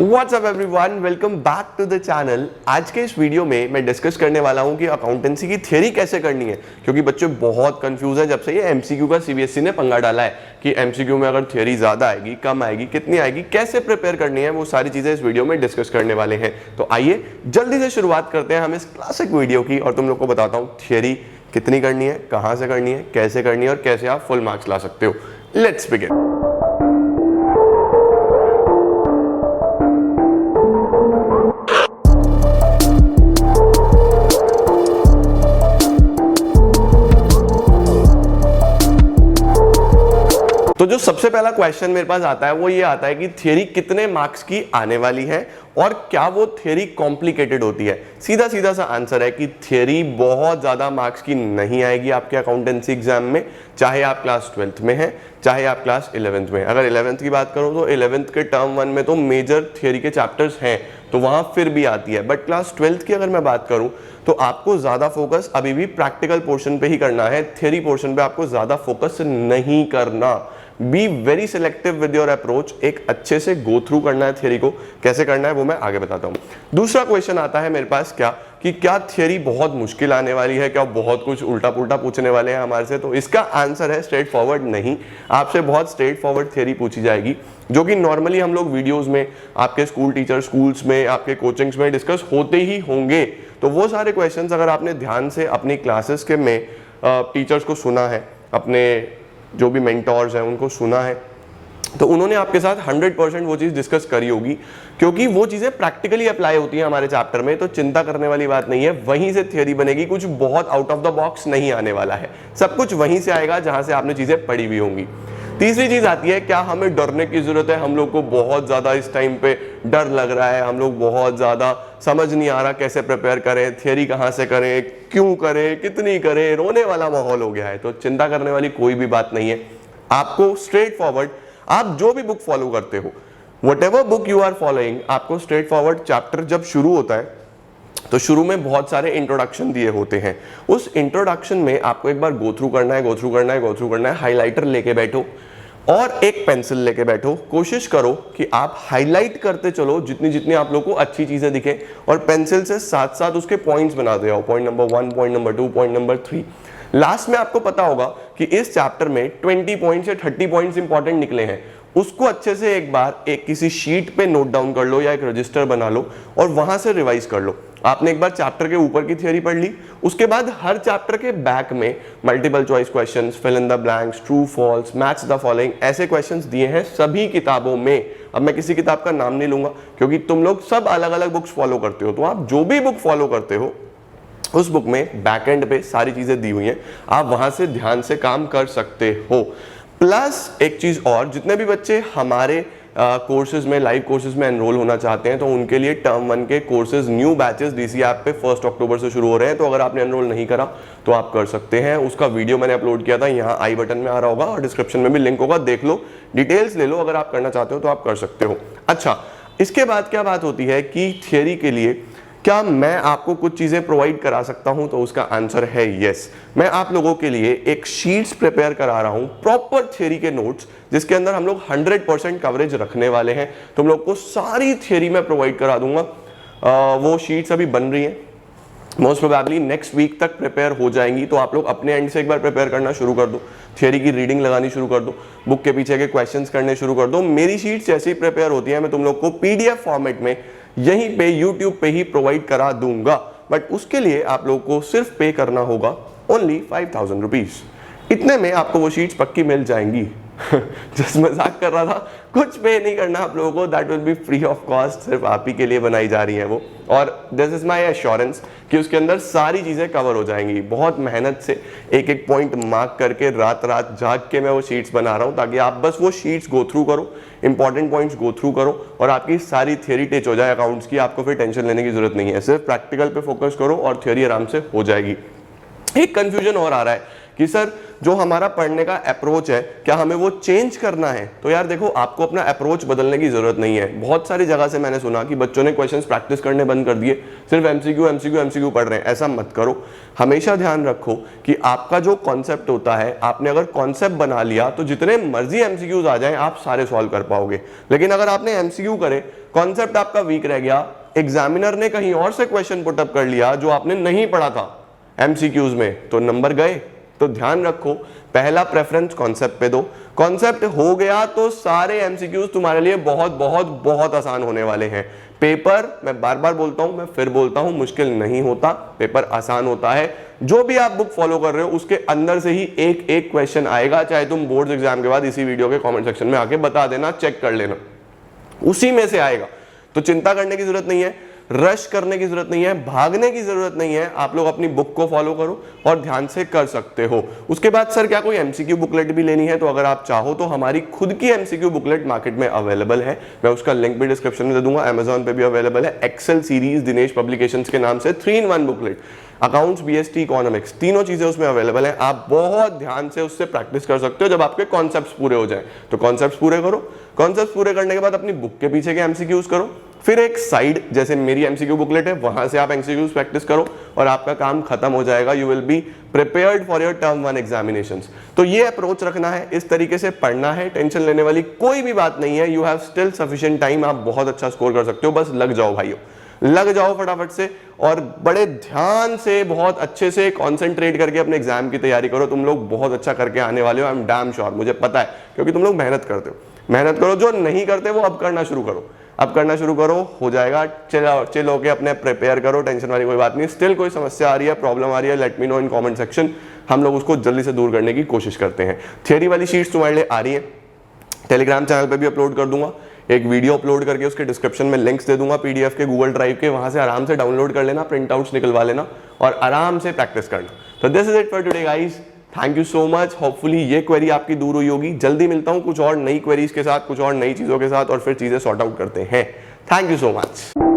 WhatsApp everyone, welcome back to the channel. आज के इस वीडियो में मैं डिस्कस करने वाला हूं कि अकाउंटेंसी की थ्योरी कैसे करनी है, क्योंकि बच्चे बहुत कंफ्यूज हैं जब से ये एमसीक्यू का सीबीएसई ने पंगा डाला है कि एमसीक्यू में अगर थ्योरी ज्यादा आएगी, कम आएगी, कितनी आएगी, कैसे प्रिपेयर करनी है, वो सारी चीजें इस वीडियो में डिस्कस करने वाले हैं। तो आइए जल्दी से शुरुआत करते हैं हम इस क्लासिक वीडियो की और तुम लोग को बताता हूँ थ्योरी कितनी करनी है, कहाँ से करनी है, कैसे करनी है और कैसे आप फुल मार्क्स ला सकते हो। Let's begin. तो जो सबसे पहला क्वेश्चन मेरे पास आता है वो ये आता है कि थ्योरी कितने मार्क्स की आने वाली है और क्या वो थ्योरी कॉम्प्लिकेटेड होती है। सीधा सीधा सा आंसर है कि थ्योरी बहुत ज्यादा मार्क्स की नहीं आएगी आपके अकाउंटेंसी एग्जाम में, चाहे आप क्लास 12th में हैं, चाहे आप क्लास 11th में। अगर 11th की बात करूं तो 11th के टर्म 1 में तो मेजर थ्योरी के चैप्टर्स हैं तो वहां फिर भी आती है, बट क्लास 12th की अगर मैं बात करूं तो आपको ज्यादा फोकस अभी भी प्रैक्टिकल पोर्शन पे ही करना है। थ्योरी पोर्शन पे आपको ज्यादा फोकस नहीं करना। Be very selective with your approach. एक अच्छे से गो थ्रू करना है थ्योरी को, कैसे करना है वो मैं आगे बताता हूं। दूसरा क्वेश्चन आता है मेरे पास क्या थ्योरी बहुत मुश्किल आने वाली है, क्या बहुत कुछ उल्टा पुल्टा पूछने वाले हैं हमारे से। तो इसका आंसर है स्ट्रेट फॉरवर्ड नहीं। आपसे बहुत स्ट्रेट फॉरवर्ड थ्योरी पूछी जाएगी जो कि नॉर्मली हम लोग वीडियोस में, आपके स्कूल टीचर स्कूल्स में, आपके कोचिंग्स में डिस्कस होते ही होंगे। तो वो सारे क्वेश्चंस अगर आपने ध्यान से अपनी क्लासेस के में टीचर्स को सुना है, अपने जो भी मेंटोर्स हैं उनको सुना है, तो उन्होंने आपके साथ 100% वो चीज़ डिस्कस करी होगी, क्योंकि वो चीज़ें प्रैक्टिकली अप्लाई होती हैं हमारे चैप्टर में। तो चिंता करने वाली बात नहीं है, वहीं से थ्योरी बनेगी। कुछ बहुत आउट ऑफ द बॉक्स नहीं आने वाला है, सब कुछ वहीं से आएगा जहां से आपने चीज़ें पढ़ी हुई होंगी। तीसरी चीज आती है, क्या हमें डरने की जरूरत है। हम लोग को बहुत ज्यादा इस टाइम पे डर लग रहा है, हम लोग बहुत ज्यादा समझ नहीं आ रहा कैसे प्रिपेयर करें, थ्योरी कहाँ से करें, क्यों करें, कितनी करें, रोने वाला माहौल हो गया है। तो चिंता करने वाली कोई भी बात नहीं है। आपको स्ट्रेट फॉरवर्ड, आप जो भी बुक फॉलो करते हो, whatever book you are following, आपको स्ट्रेट फॉरवर्ड चैप्टर जब शुरू होता है तो शुरू में बहुत सारे इंट्रोडक्शन दिए होते हैं। उस इंट्रोडक्शन में आपको एक बार गो थ्रू करना है, हाइलाइटर लेके बैठो और एक पेंसिल लेके बैठो। कोशिश करो कि आप हाईलाइट करते चलो जितनी जितनी आप लोग को अच्छी चीजें दिखे, और पेंसिल से साथ साथ उसके पॉइंट्स बनाते जाओ, point number 1, point number 2, point number 3। Last में आपको पता होगा कि इस चैप्टर में 20 पॉइंट्स या 30 पॉइंट्स इंपॉर्टेंट निकले हैं। उसको अच्छे से एक बार एक किसी शीट पे नोट डाउन कर लो या एक रजिस्टर बना लो और वहां से रिवाइज कर लो। आपने एक बार चैप्टर के ऊपर की थ्योरी पढ़ ली, उसके बाद हर चैप्टर के बैक में multiple choice questions, fill in the blanks, true false, match the following, ऐसे क्वेश्चंस दिए हैं सभी किताबों में। अब मैं किसी किताब का नाम नहीं लूंगा क्योंकि तुम लोग सब अलग अलग बुक्स फॉलो करते हो, तो आप जो भी बुक फॉलो करते हो उस बुक में बैक एंड पे सारी चीजें दी हुई हैं, आप वहां से ध्यान से काम कर सकते हो। प्लस एक चीज और, जितने भी बच्चे हमारे कोर्सेज में, लाइव कोर्सेज में एनरोल होना चाहते हैं तो उनके लिए टर्म 1 के courses new batches DC app पे 1 अक्टूबर से शुरू हो रहे हैं। तो अगर आपने एनरोल नहीं करा तो आप कर सकते हैं। उसका वीडियो मैंने अपलोड किया था, यहाँ आई बटन में आ रहा होगा और डिस्क्रिप्शन में भी लिंक होगा, देख लो, डिटेल्स ले लो। अगर आप करना चाहते हो तो आप कर सकते हो। अच्छा, इसके बाद क्या बात होती है कि थ्योरी के लिए क्या मैं आपको कुछ चीजें प्रोवाइड करा सकता हूं, तो उसका आंसर है यस। मैं आप लोगों के लिए एक शीट्स प्रिपेयर करा रहा हूं, प्रॉपर थ्योरी के नोट्स, जिसके अंदर हम लोग 100% कवरेज रखने वाले हैं। तुम लोग को सारी थ्योरी मैं प्रोवाइड करा दूंगा। वो शीट्स अभी बन रही हैं, मोस्ट प्रोबेबली नेक्स्ट वीक तक प्रिपेयर हो जाएंगी। तो आप लोग अपने एंड से एक बार प्रिपेयर करना शुरू कर दो, थ्योरी की रीडिंग लगानी शुरू कर दो, बुक के पीछे के क्वेश्चंस करने शुरू कर दो। मेरी शीट्स जैसे ही प्रिपेयर होती है मैं तुम लोग को पीडीएफ फॉर्मेट में यहीं पे यूट्यूब पे ही प्रोवाइड करा दूंगा, बट उसके लिए आप लोग को सिर्फ पे करना होगा ओनली 5000 रुपीज। इतने में आपको वो शीट्स पक्की मिल जाएंगी। जस्ट मजाक कर रहा था, कुछ पे नहीं करना आप लोगों को, that will be free of cost, सिर्फ आप ही के लिए बनाई जा रही है वो। और दिस इज माई एश्योरेंस कि उसके अंदर सारी चीजें कवर हो जाएंगी। बहुत मेहनत से एक एक पॉइंट मार्क करके रात रात जाग के मैं वो शीट्स बना रहा हूँ, ताकि आप बस वो शीट्स गो थ्रू करो, इंपॉर्टेंट पॉइंट्स गो थ्रू करो और आपकी सारी थ्योरी टेच हो जाए अकाउंट्स की। आपको फिर टेंशन लेने की जरूरत नहीं है, सिर्फ प्रैक्टिकल पे फोकस करो और थ्योरी आराम से हो जाएगी। एक कंफ्यूजन और आ रहा है कि सर जो हमारा पढ़ने का अप्रोच है क्या हमें वो चेंज करना है, तो यार देखो आपको अपना अप्रोच बदलने की जरूरत नहीं है। बहुत सारी जगह से मैंने सुना कि बच्चों ने क्वेश्चंस प्रैक्टिस करने बंद कर दिए, सिर्फ एमसीक्यू पढ़ रहे हैं। ऐसा मत करो, हमेशा ध्यान रखो कि आपका जो कॉन्सेप्ट होता है, आपने अगर कॉन्सेप्ट बना लिया तो जितने मर्जी एमसीक्यूज आ जाएं आप सारे सॉल्व कर पाओगे। लेकिन अगर आपने एमसीक्यू करे, कॉन्सेप्ट आपका वीक रह गया, एग्जामिनर ने कहीं और से क्वेश्चन पुटअप कर लिया जो आपने नहीं पढ़ा था एमसीक्यूज में, तो नंबर गए। तो ध्यान रखो, पहला प्रेफरेंस कॉन्सेप्ट पे दो। कॉन्सेप्ट हो गया तो सारे एमसीक्यूज तुम्हारे लिए बहुत बहुत बहुत आसान होने वाले हैं। पेपर, मैं बार बार बोलता हूं, मैं फिर बोलता हूं, मुश्किल नहीं होता, पेपर आसान होता है। जो भी आप बुक फॉलो कर रहे हो उसके अंदर से ही एक एक क्वेश्चन आएगा, चाहे तुम बोर्ड्स एग्जाम के बाद इसी वीडियो के कमेंट सेक्शन में आके बता देना, चेक कर लेना, उसी में से आएगा। तो चिंता करने की जरूरत नहीं है, रश करने की जरूरत नहीं है, भागने की जरूरत नहीं है। आप लोग अपनी बुक को फॉलो करो और ध्यान से कर सकते हो। उसके बाद सर क्या कोई एमसीक्यू बुकलेट भी लेनी है, तो अगर आप चाहो तो हमारी खुद की एमसीक्यू बुकलेट मार्केट में अवेलेबल है, मैं उसका लिंक भी डिस्क्रिप्शन में दे दूंगा। अमेजॉन पे भी अवेलेबल है, एक्सेल सीरीज दिनेश पब्लिकेशंस के नाम से 3-in-1 booklet, accounts, BST, economics, तीनों चीजें उसमें अवेलेबल है। आप बहुत ध्यान से उससे प्रैक्टिस कर सकते हो जब आपके कॉन्सेप्ट्स पूरे हो जाए। तो कॉन्सेप्ट्स पूरे करो, कॉन्सेप्ट्स पूरे करने के बाद अपनी बुक के पीछे के एमसीक्यूज करो, फिर एक साइड जैसे मेरी एमसीक्यू बुकलेट है वहां से आप एमसीक्यूज प्रैक्टिस करो और आपका काम खत्म हो जाएगा। You will be prepared for your term 1 examinations. तो ये अप्रोच रखना है, इस तरीके से पढ़ना है, टेंशन लेने वाली कोई भी बात नहीं है। You have still sufficient time, आप बहुत अच्छा स्कोर कर सकते हो। बस लग जाओ भाइयों, लग जाओ फटाफट से और बड़े ध्यान से, बहुत अच्छे से कॉन्सेंट्रेट करके अपने एग्जाम की तैयारी करो। तुम लोग बहुत अच्छा करके आने वाले हो, आई एम डैम श्योर, मुझे पता है, क्योंकि तुम लोग मेहनत करते हो। मेहनत करो, जो नहीं करते वो अब करना शुरू करो, अब करना शुरू करो, हो जाएगा। चिल होके अपने प्रिपेयर करो, टेंशन वाली कोई बात नहीं। स्टिल कोई समस्या आ रही है, प्रॉब्लम आ रही है, let me know in comment section, हम लोग उसको जल्दी से दूर करने की कोशिश करते हैं। थियरी वाली शीट्स तुम्हारे लिए आ रही है, टेलीग्राम चैनल पे भी अपलोड कर दूंगा, एक वीडियो अपलोड करके उसके डिस्क्रिप्शन में लिंक्स दे दूंगा पीडीएफ के, गूगल ड्राइव के, वहां से आराम से डाउनलोड कर लेना, प्रिंट आउट्स निकलवा लेना और आराम से प्रैक्टिस करना। तो this is it for today guys, thank you so much. Hopefully ये क्वेरी आपकी दूर हुई होगी। जल्दी मिलता हूं कुछ और नई क्वेरीज के साथ, कुछ और नई चीजों के साथ, और फिर चीजें सॉर्ट आउट करते हैं। Thank you so much.